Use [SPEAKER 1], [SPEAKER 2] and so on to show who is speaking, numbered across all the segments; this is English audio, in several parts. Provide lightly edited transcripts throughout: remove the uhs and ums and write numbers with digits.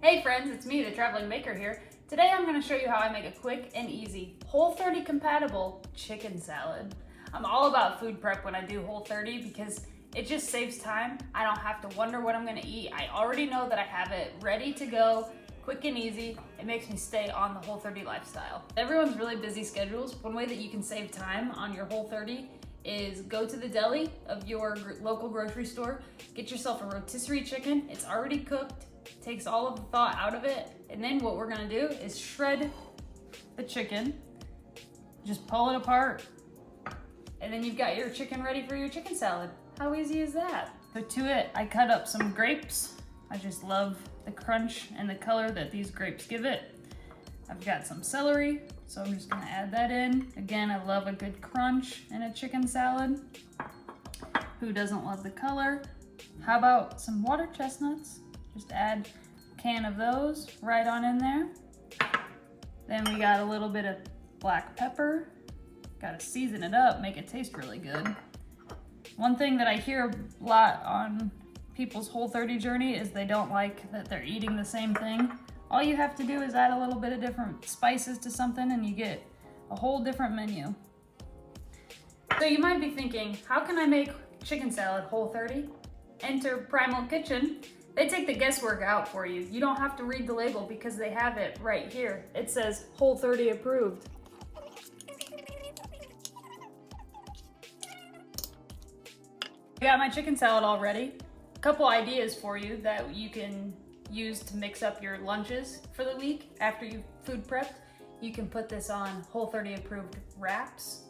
[SPEAKER 1] Hey friends, it's me, the Traveling Maker here. Today I'm going to show you how I make a quick and easy Whole30 compatible chicken salad. I'm all about food prep when I do Whole30 because it just saves time. I don't have to wonder what I'm going to eat. I already know that I have it ready to go, quick and easy. It makes me stay on the Whole30 lifestyle. Everyone's really busy schedules. One way that you can save time on your Whole30 is go to the deli of your local grocery store, get yourself a rotisserie chicken. It's already cooked. Takes all of the thought out of it, and then what we're gonna do is shred the chicken, just pull it apart, and then you've got your chicken ready for your chicken salad. How easy is that? So to it, I cut up some grapes. I just love the crunch and the color that these grapes give it. I've got some celery, so I'm just gonna add that in. Again, I love a good crunch in a chicken salad. Who doesn't love the color? How about some water chestnuts? Just add a can of those right on in there. Then we got a little bit of black pepper. Gotta season it up, make it taste really good. One thing that I hear a lot on people's Whole30 journey is they don't like that they're eating the same thing. All you have to do is add a little bit of different spices to something and you get a whole different menu. So you might be thinking, how can I make chicken salad Whole30? Enter Primal Kitchen. They take the guesswork out for you. You don't have to read the label because they have it right here. It says Whole30 approved. I got my chicken salad all ready. A couple ideas for you that you can use to mix up your lunches for the week after you've food prepped. You can put this on Whole30 approved wraps.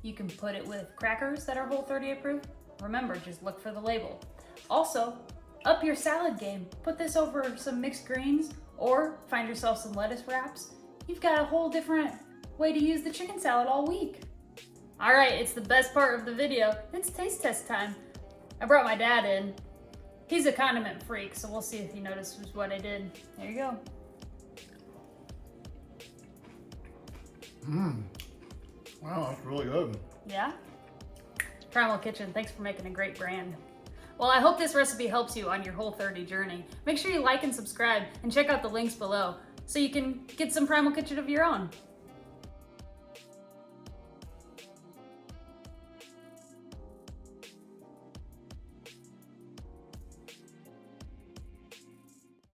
[SPEAKER 1] You can put it with crackers that are Whole30 approved. Remember, just look for the label. Also, up your salad game. Put this over some mixed greens or find yourself some lettuce wraps. You've got a whole different way to use the chicken salad all week. All right, it's the best part of the video. It's taste test time. I brought my dad in. He's a condiment freak, so we'll see if he notices what I did. There you go.
[SPEAKER 2] Wow, that's really good.
[SPEAKER 1] Yeah? Primal Kitchen, thanks for making a great brand. Well, I hope this recipe helps you on your Whole30 journey. Make sure you like and subscribe and check out the links below so you can get some Primal Kitchen of your own.